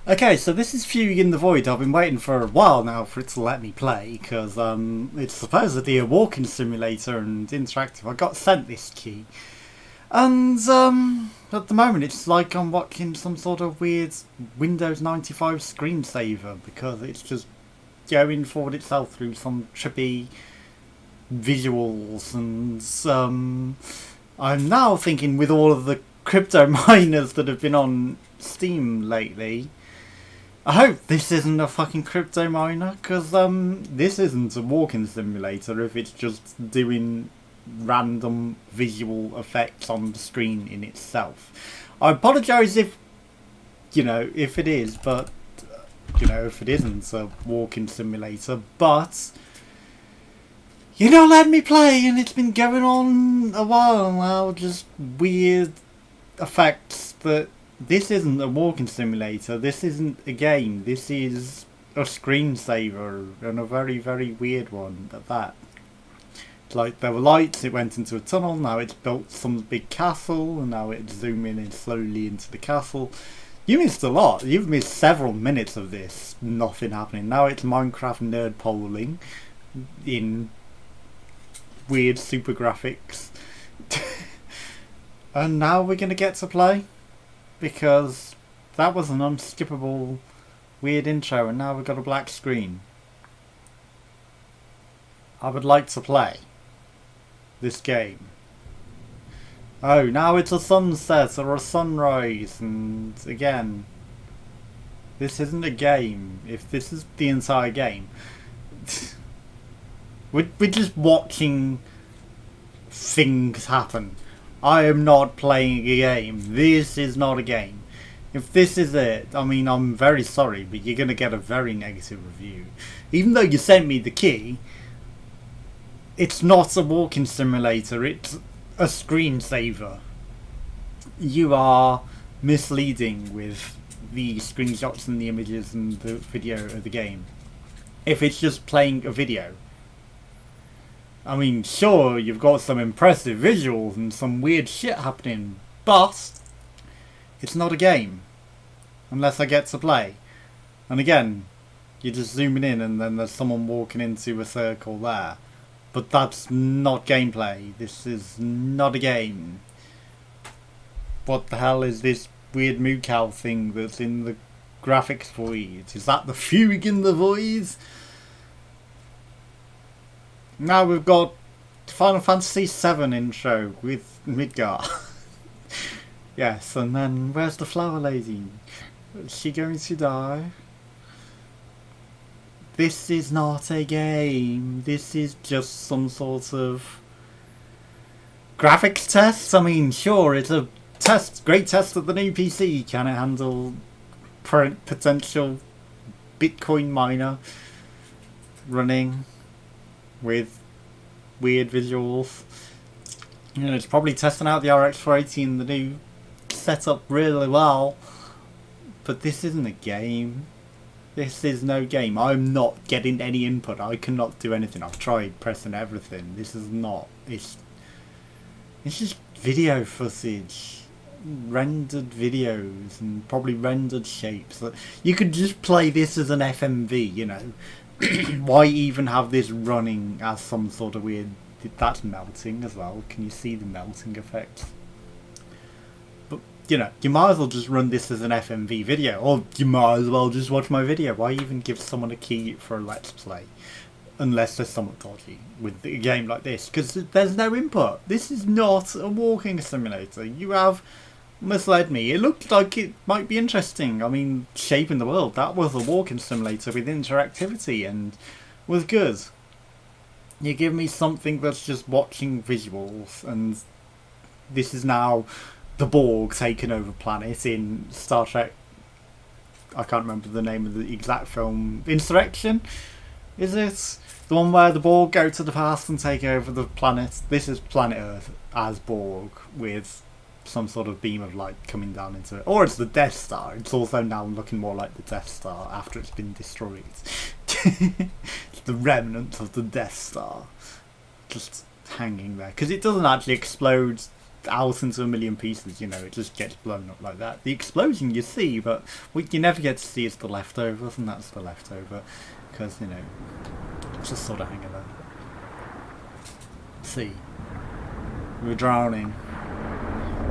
Okay, so this is Fugue in the Void. I've been waiting for a while now for it to let me play, because it's supposedly a walking simulator and interactive. I got sent this key. And at the moment it's like I'm watching some sort of weird Windows 95 screensaver, because it's just going forward itself through some trippy visuals. And I'm now thinking, with all of the crypto miners that have been on Steam lately, I hope this isn't a fucking crypto miner, because this isn't a walking simulator if it's just doing random visual effects on the screen in itself. I apologise if it is, but if it isn't a walking simulator, but let me play, and it's been going on a while now, just weird effects that. This isn't a walking simulator, this isn't a game, this is a screensaver, and a very, very weird one at that. It's like there were lights, it went into a tunnel, now it's built some big castle, and now it's zooming in slowly into the castle. You missed a lot, you've missed several minutes of this, nothing happening. Now it's Minecraft nerd polling in weird super graphics. And now we're going to get to play. Because that was an unskippable weird intro, and now we've got a black screen. I would like to play this game. Oh, now it's a sunset or a sunrise, and again, this isn't a game. If this is the entire game, we're just watching things happen. I am not playing a game. This is not a game. If this is it, I mean, I'm very sorry, but you're going to get a very negative review. Even though you sent me the key, it's not a walking simulator, it's a screensaver. You are misleading with the screenshots and the images and the video of the game. If it's just playing a video. I mean, sure, you've got some impressive visuals and some weird shit happening, but it's not a game. Unless I get to play. And again, you're just zooming in and then there's someone walking into a circle there. But that's not gameplay. This is not a game. What the hell is this weird moo cow thing that's in the graphics void? Is that the Fugue in the Void? Now we've got Final Fantasy VII intro with Midgar. Yes, and then where's the flower lady? Is she going to die? This is not a game. This is just some sort of graphics test. I mean, sure, it's a test, great test of the new PC. Can it handle potential Bitcoin miner running with weird visuals? It's probably testing out the RX 480 and the new setup really well, but this isn't a game. This is no game. I'm not getting any input. I cannot do anything. I've tried pressing everything. This is not. It's just video footage, rendered videos, and probably rendered shapes. You could just play this as an FMV, Why even have this running as some sort of weird... That's melting as well. Can you see the melting effect? But, you might as well just run this as an FMV video. Or you might as well just watch my video. Why even give someone a key for a Let's Play? Unless there's somewhat dodgy with a game like this. Because there's no input. This is not a walking simulator. You have misled me. It looked like it might be interesting. I mean, Shaping the World, that was a walking simulator with interactivity and was good. You give me something that's just watching visuals, and this is now the Borg taking over planet in Star Trek. I can't remember the name of the exact film. Insurrection? Is it? The one where the Borg go to the past and take over the planet. This is planet Earth as Borg with some sort of beam of light coming down into it. Or it's the Death Star. It's also now looking more like the Death Star after it's been destroyed. It's the remnant of the Death Star just hanging there. Because it doesn't actually explode out into a million pieces, you know, it just gets blown up like that. The explosion you see, but what you never get to see is the leftovers, and that's the leftover, because, you know, it's just sort of hanging there. See, we're drowning.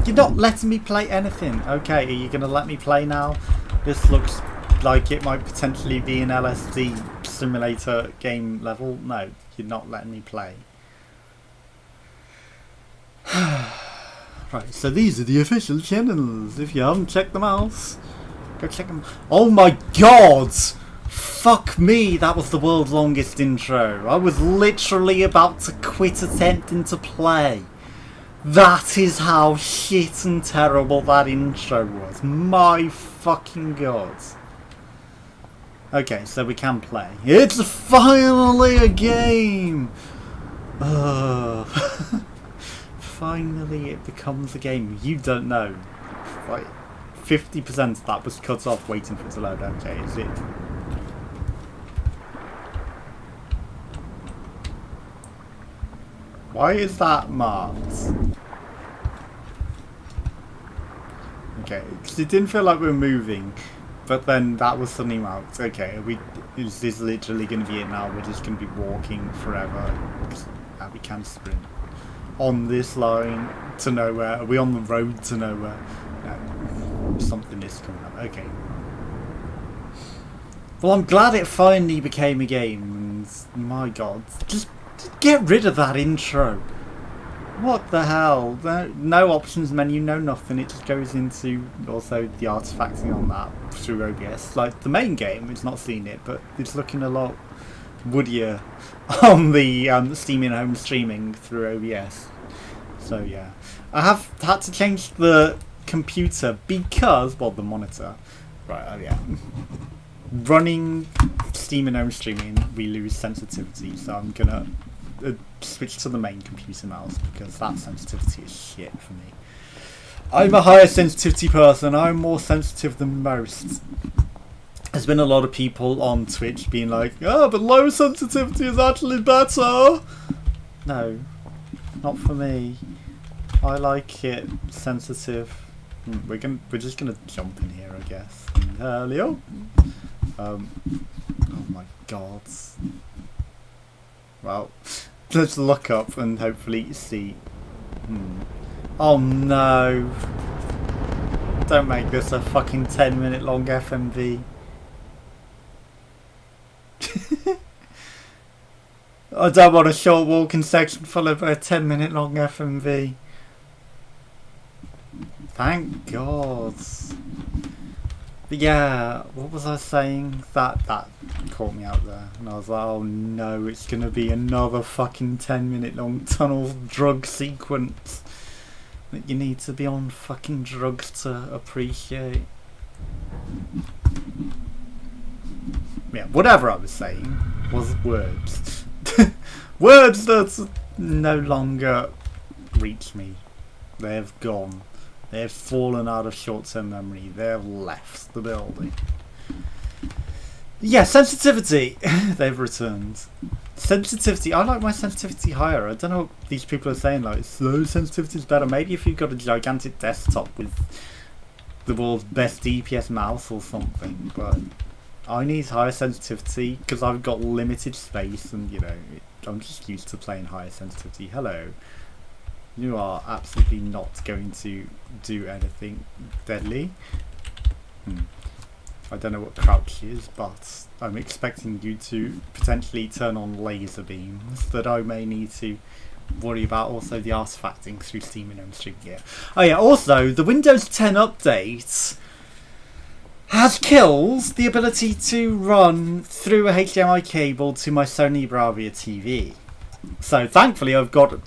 You're not letting me play anything. Okay, are you going to let me play now? This looks like it might potentially be an LSD simulator game level. No, you're not letting me play. Right, so these are the official channels. If you haven't checked them out, go check them. Oh my god! Fuck me, that was the world's longest intro. I was literally about to quit attempting to play. That is how shit and terrible that intro was. My fucking god. Okay, so we can play. It's finally a game! Finally it becomes a game. You don't know. Like, 50% of that was cut off waiting for it to load. Okay, is it? Why is that marked? Okay, because it didn't feel like we were moving, but then that was suddenly marked. Okay, is this literally going to be it now? We're just going to be walking forever. We can sprint. On this line to nowhere. Are we on the road to nowhere? No. Something is coming up. Okay. Well, I'm glad it finally became a game, and my god. Just get rid of that intro. What the hell? No options menu, no nothing. It just goes into also the artifacting on that through OBS. Like the main game, it's not seen it, but it's looking a lot woodier on the Steam in-home streaming through OBS. So yeah, I have had to change the computer because, well, the monitor. Right, oh yeah. Running Steam in-home streaming, we lose sensitivity, so I'm gonna switch to the main computer mouse because that sensitivity is shit for me. I'm a higher sensitivity person. I'm more sensitive than most. There's been a lot of people on Twitch being like, oh, but low sensitivity is actually better. No, not for me. I like it sensitive. We're just gonna jump in here, I guess. Hello. Oh my god. Well, let's look up and hopefully see. Oh no! Don't make this a fucking 10-minute long FMV. I don't want a short walking section followed by a 10-minute long FMV. Thank God. But yeah, what was I saying? That caught me out there. And I was like, oh no, it's going to be another fucking 10-minute long tunnel drug sequence that you need to be on fucking drugs to appreciate. Yeah, whatever I was saying was words. Words that no longer reach me. They have gone. They have fallen out of short-term memory. They have left the building. Yeah, sensitivity. They've returned. Sensitivity. I like my sensitivity higher. I don't know what these people are saying. Like, slow sensitivity is better. Maybe if you've got a gigantic desktop with the world's best DPS mouse or something. But I need higher sensitivity because I've got limited space, and you know, I'm just used to playing higher sensitivity. Hello. You are absolutely not going to do anything deadly. I don't know what crouch is, but I'm expecting you to potentially turn on laser beams that I may need to worry about. Also the artifacting through Steam and Stream here. Oh yeah, also the Windows 10 update has killed the ability to run through a HDMI cable to my Sony Bravia TV. So thankfully I've got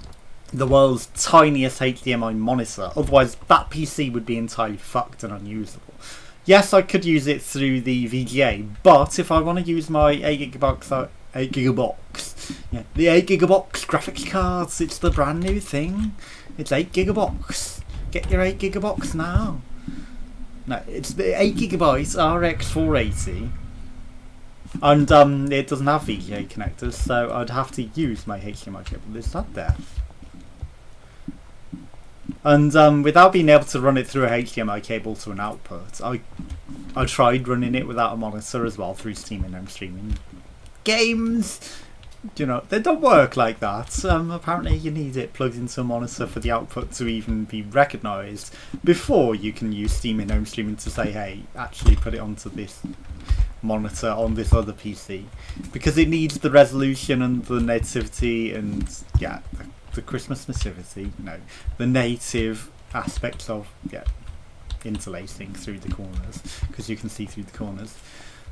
the world's tiniest HDMI monitor, otherwise that PC would be entirely fucked and unusable. Yes, I could use it through the VGA, but if I want to use my 8GB, yeah, the 8GB graphics cards, it's the brand new thing. It's 8GB. Get your 8GB now. No, it's the 8GB RX 480. And it doesn't have VGA connectors, so I'd have to use my HDMI cable. Is that there? And without being able to run it through a HDMI cable to an output, I tried running it without a monitor as well through Steam and home streaming. Games, you know, they don't work like that. Apparently you need it plugged into a monitor for the output to even be recognised before you can use Steam and home streaming to say, hey, actually put it onto this monitor on this other PC, because it needs the resolution and the nativity and the Christmas nativity, the native aspects of interlacing through the corners, because you can see through the corners.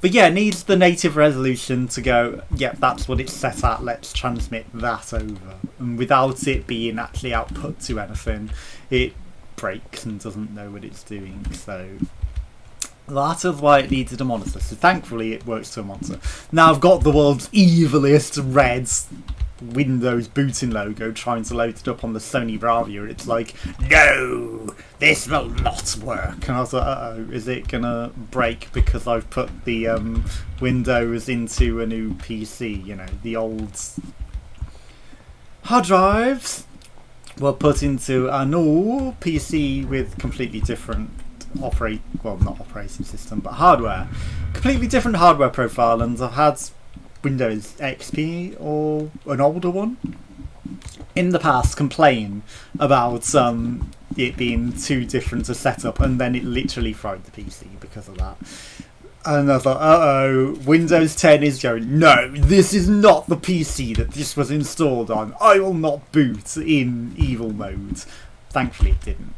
But yeah, it needs the native resolution to go, that's what it's set at, let's transmit that over. And without it being actually output to anything, it breaks and doesn't know what it's doing. So that is why it needed a monitor. So thankfully it works to a monitor. Now I've got the world's evilest red Windows booting logo trying to load it up on the Sony Bravia. It's like, no, this will not work. And I was like, uh-oh, is it gonna break because I've put the Windows into a new PC? You know, the old hard drives were put into a new PC with completely different not operating system, but hardware. Completely different hardware profile, and I've had Windows XP or an older one in the past complain about it being too different to set up, and then it literally fried the PC because of that. And I thought, uh-oh, Windows 10 is going, no, this is not the PC that this was installed on. I will not boot in evil mode. Thankfully it didn't.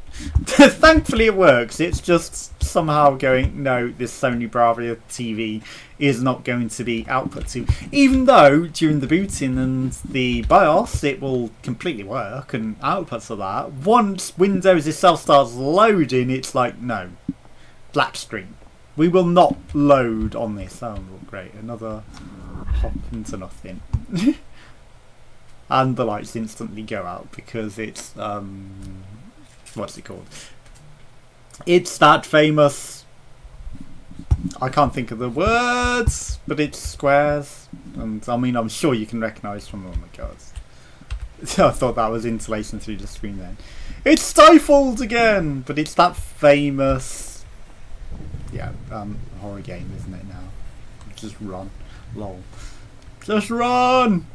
Thankfully it works. It's just somehow going, no, this Sony Bravia TV is not going to be output to. Even though during the booting and the BIOS it will completely work and output to that. Once Windows itself starts loading, it's like, no, black screen. We will not load on this. Oh, great. Another hop into nothing. And the lights instantly go out because it's what's it called? It's that famous, I can't think of the words, but it's squares, and I mean I'm sure you can recognise from, oh my god. I thought that was insulation through the screen then. It's stifled again, but it's that famous horror game, isn't it now? Just run. Lol. Just run!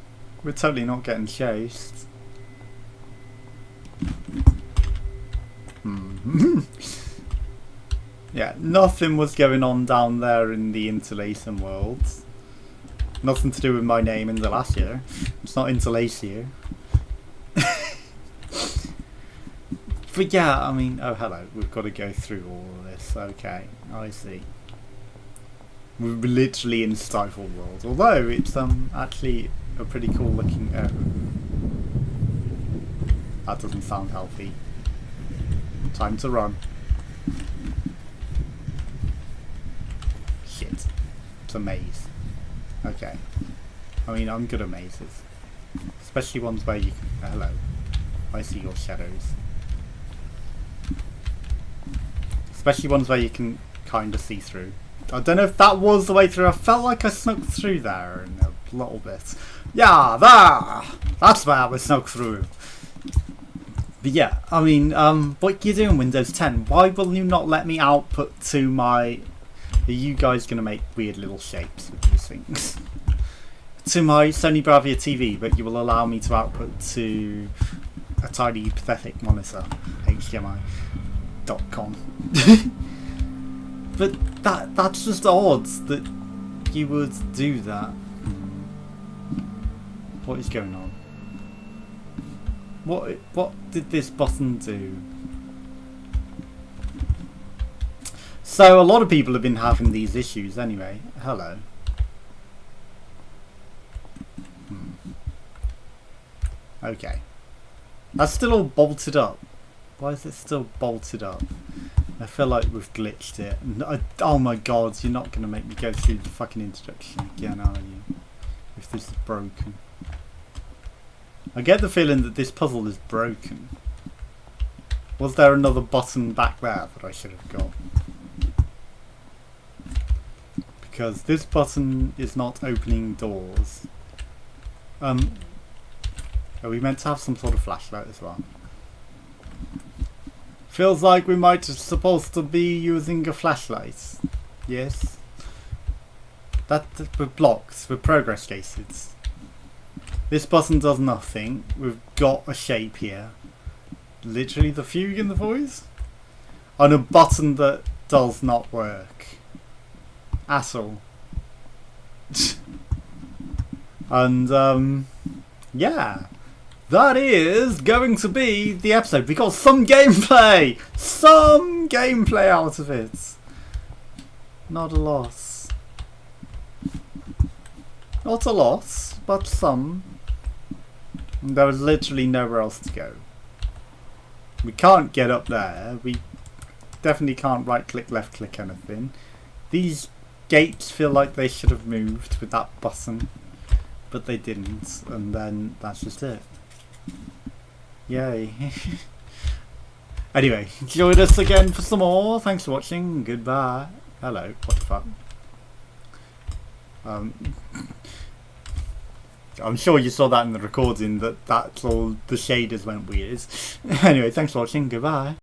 We're totally not getting chased. Yeah, nothing was going on down there in the interlacing world. Nothing to do with my name, Indelacio. It's not Indelacio. But yeah, I mean, oh hello, we've got to go through all of this. Okay, I see. We're literally in Stifle world, although it's actually a pretty cool looking. That doesn't sound healthy. Time to run. Shit. It's a maze. Okay. I mean, I'm good at mazes. Especially ones where you can... hello. I see your shadows. Especially ones where you can kind of see through. I don't know if that was the way through. I felt like I snuck through there in a little bit. Yeah, there! That's where I snuck through. But yeah, I mean, what you doing, Windows 10? Why will you not let me output to my... Are you guys going to make weird little shapes with these things? To my Sony Bravia TV, but you will allow me to output to a tiny, pathetic monitor. HDMI.com. But that's just odd that you would do that. What is going on? What did this button do? So a lot of people have been having these issues anyway. Hello. Okay. That's still all bolted up. Why is it still bolted up? I feel like we've glitched it. Oh my god, you're not going to make me go through the fucking introduction again, are you? If this is broken. I get the feeling that this puzzle is broken. Was there another button back there that I should have got? Because this button is not opening doors. Are we meant to have some sort of flashlight as well? Feels like we might supposed to be using a flashlight. Yes. That we're blocked. We're progress gated. This button does nothing. We've got a shape here. Literally the fugue in the voice. On a button that does not work. At all. And yeah. That is going to be the episode. We got some gameplay! Some gameplay out of it. Not a loss. Not a loss, but some. There was literally nowhere else to go. We can't get up there. We definitely can't right click, left click anything. These gates feel like they should have moved with that button. But they didn't. And then that's just it. Yay. Anyway, join us again for some more. Thanks for watching. Goodbye. Hello. What the fuck? I'm sure you saw that in the recording, that that's all the shaders went weird. Anyway, thanks for watching. Goodbye.